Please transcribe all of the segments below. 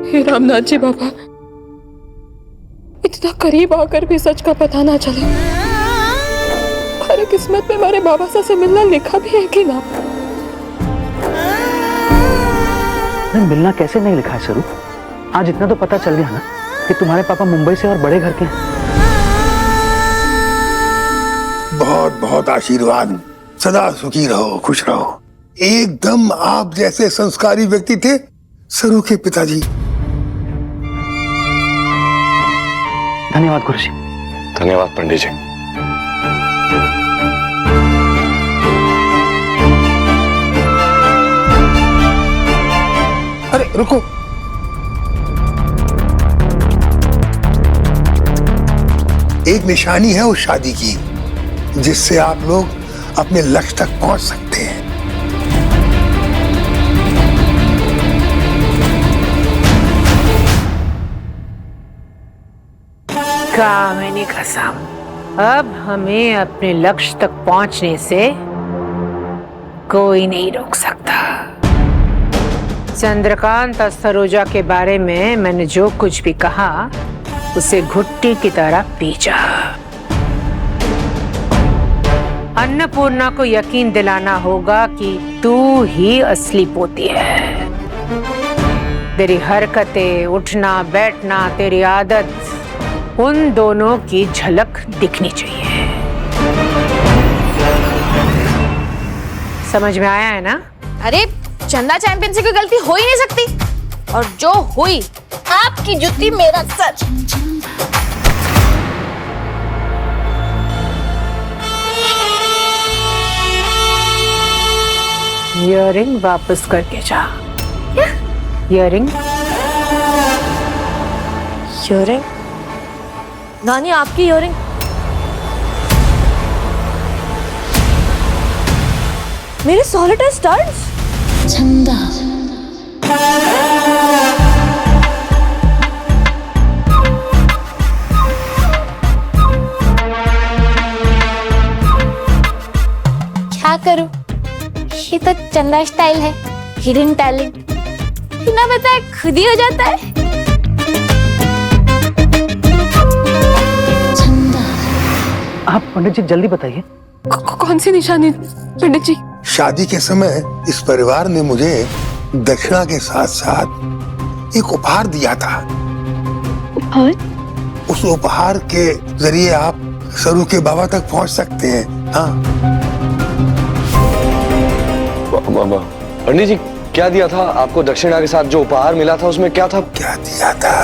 हे रामनाथ जी बाबा, इतना करीब आकर भी सच का पता ना चले। हमारे किस्मत में हमारे बाबा सा से मिलना लिखा भी है कि ना? मिलना कैसे नहीं लिखा है सरू? आज इतना तो पता चल गया ना कि तुम्हारे पापा मुंबई से और बड़े घर के हैं। बहुत बहुत आशीर्वाद, सदा सुखी रहो, खुश रहो। एकदम आप जैसे संस्कारी व्यक्ति थे सरू के पिताजी। धन्यवाद गुरुजी। धन्यवाद पंडित जी। अरे रुको, एक निशानी है उस शादी की जिससे आप लोग अपने लक्ष्य तक पहुंच सकते हैं। कामिनी कसम, अब हमें अपने लक्ष्य तक पहुंचने से कोई नहीं रोक सकता। चंद्रकांत और सरोजा के बारे में मैंने जो कुछ भी कहा उसे घुट्टी की तरह पीचा। अन्नपूर्णा को यकीन दिलाना होगा कि तू ही असली पोती है। तेरी हरकतें, उठना बैठना, तेरी आदत, उन दोनों की झलक दिखनी चाहिए। समझ में आया है ना? अरे चंदा चैंपियन से कोई गलती हो ही नहीं सकती, और जो हुई आपकी जुत्ती मेरा सच। इयररिंग वापस करके जा। इयररिंग? इयररिंग? नानी आपकी इयररिंग? मेरे सॉलिटर स्टड्स? चंदा। क्या करूं? ये तो चंदा स्टाइल है, हिडन टैलेंट। बिना बताए खुद ही हो जाता है। आप पंडित जी जल्दी बताइए। कौन सी निशानी पंडित जी? शादी के समय इस परिवार ने मुझे दक्षिणा के साथ साथ एक उपहार दिया था। उपहार? उस उपहार के जरिए आप सरू के बाबा तक पहुंच सकते हैं। हाँ पंडित जी, क्या दिया था आपको? दक्षिणा के साथ जो उपहार मिला था उसमें क्या था? क्या दिया था?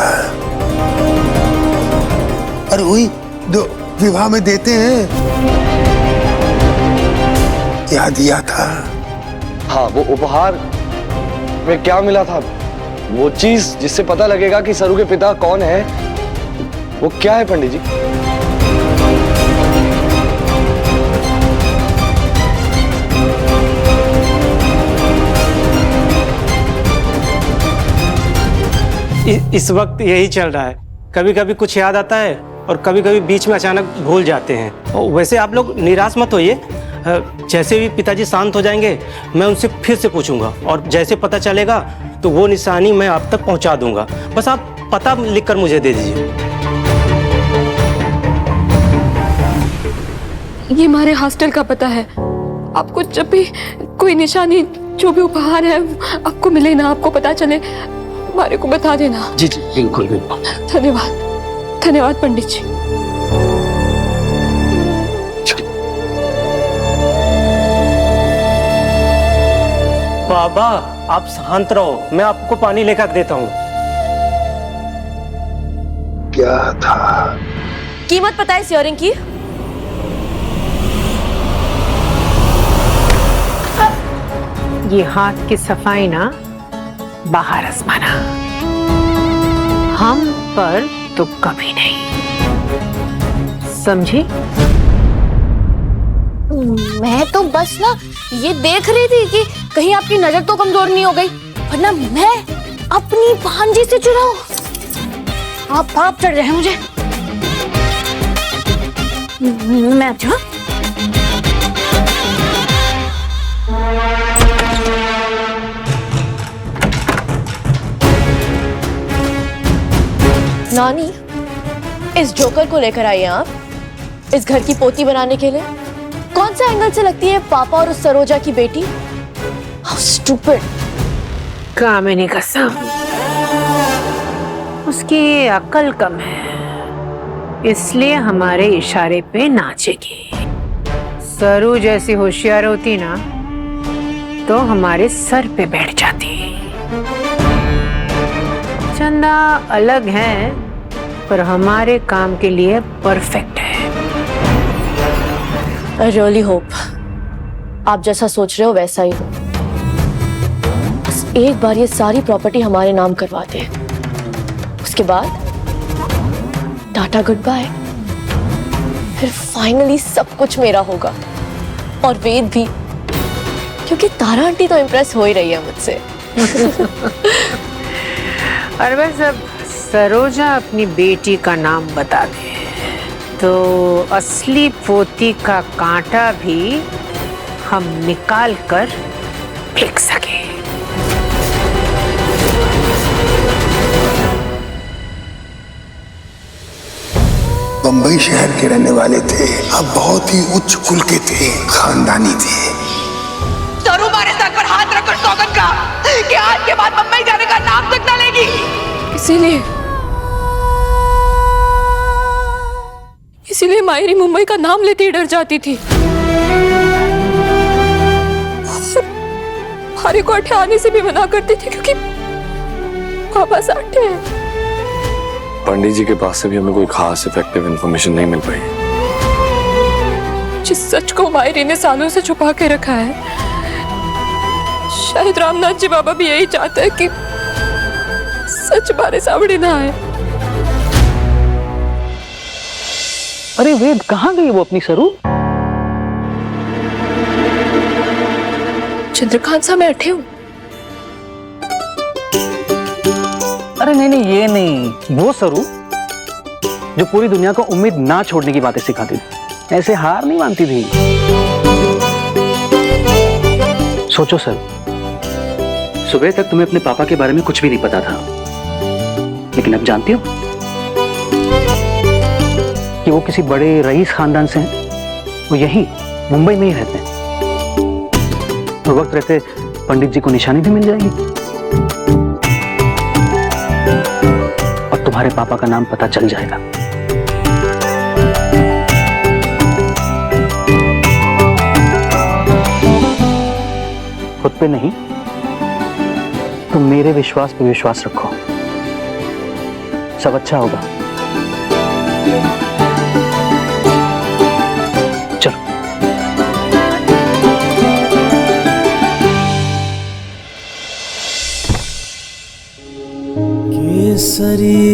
अरे वही जो विवाह में देते हैं। क्या दिया था? हाँ, वो उपहार में क्या मिला था? वो चीज जिससे पता लगेगा कि सरू के पिता कौन है, वो क्या है पंडित जी? इस वक्त यही चल रहा है। कभी कभी कुछ याद आता है और कभी कभी बीच में अचानक भूल जाते हैं। और वैसे आप लोग निराश मत होइए। जैसे भी पिताजी शांत हो जाएंगे मैं उनसे फिर से पूछूंगा, और जैसे पता चलेगा तो वो निशानी मैं आप तक पहुंचा दूंगा। बस आप पता लिखकर मुझे दे दीजिए। ये हमारे हॉस्टल का पता है। आपको जब भी कोई निशानी, जो भी उपहार है आपको मिले ना, आपको पता चले, हमारे को बता देना। जी जी बिल्कुल बिल्कुल। धन्यवाद, धन्यवाद पंडित जी। बाबा आप शांत रहो, मैं आपको पानी लेकर देता हूँ। क्या था? कीमत पता है इस इयररिंग की? ये हाथ की सफाई ना बाहर आजमाना, हम पर तो कभी नहीं, समझी? मैं तो बस ना ये देख रही थी कि कहीं आपकी नजर तो कमजोर नहीं हो गई, वरना मैं अपनी भांजी से चुराऊं। आप पाप चढ़ रहे हैं मुझे। मैं अच्छा नानी, इस जोकर को लेकर आई हैं आप इस घर की पोती बनाने के लिए? कौन सा एंगल से लगती है पापा और उस सरोजा की बेटी? How stupid! कामिनी कसम, उसकी अकल कम है, इसलिए हमारे इशारे पे नाचेगी। सरू जैसी होशियार होती ना तो हमारे सर पे बैठ जाती। चंदा अलग है पर हमारे काम के लिए परफेक्ट है। I really hope आप जैसा सोच रहे हो वैसा ही हो। बस एक बार ये सारी प्रॉपर्टी हमारे नाम करवा दे, उसके बाद टाटा गुड बाय। फिर फाइनली सब कुछ मेरा होगा, और वेद भी, क्योंकि तारा आंटी तो इम्प्रेस हो ही रही है मुझसे। और बस अब सरोजा अपनी बेटी का नाम बता दे तो असली पोती का कांटा भी हम निकाल कर फेंक सके। बंबई शहर के रहने वाले थे, अब बहुत ही उच्च कुल के थे, खानदानी थे। सरू हमारे सर पर हाथ रखकर सौगंध का कि आज के बाद बंबई जाने का नाम तक न लेगी। इसीलिए मायरी मुंबई का नाम लेते ही डर जाती थी। हमारे को अठे आने से भी मना करती थी क्योंकि पापा साठे हैं। पंडित जी के पास से भी हमें कोई खास इफेक्टिव इंफॉर्मेशन नहीं मिल पाई। जिस सच को मायरी ने सालों से छुपा के रखा है, शायद रामनाथ जी बाबा भी यही चाहते हैं कि सच बारे सामने ना आए। अरे वेद, कहाँ गई वो अपनी सरू? चंद्रकांत सा मैं अठे हूँ। अरे नहीं नहीं, ये नहीं, वो सरू जो पूरी दुनिया को उम्मीद ना छोड़ने की बातें सिखाती थी, ऐसे हार नहीं मानती थी। सोचो सर, सुबह तक तुम्हें अपने पापा के बारे में कुछ भी नहीं पता था, लेकिन अब जानती हो कि वो किसी बड़े रईस खानदान से हैं। वो यहीं मुंबई में ही रहते हैं, और वक्त रहते पंडित जी को निशानी भी मिल जाएगी और तुम्हारे पापा का नाम पता चल जाएगा। खुद पे नहीं, तुम मेरे विश्वास पे विश्वास रखो, सब अच्छा होगा। चलो। केसरी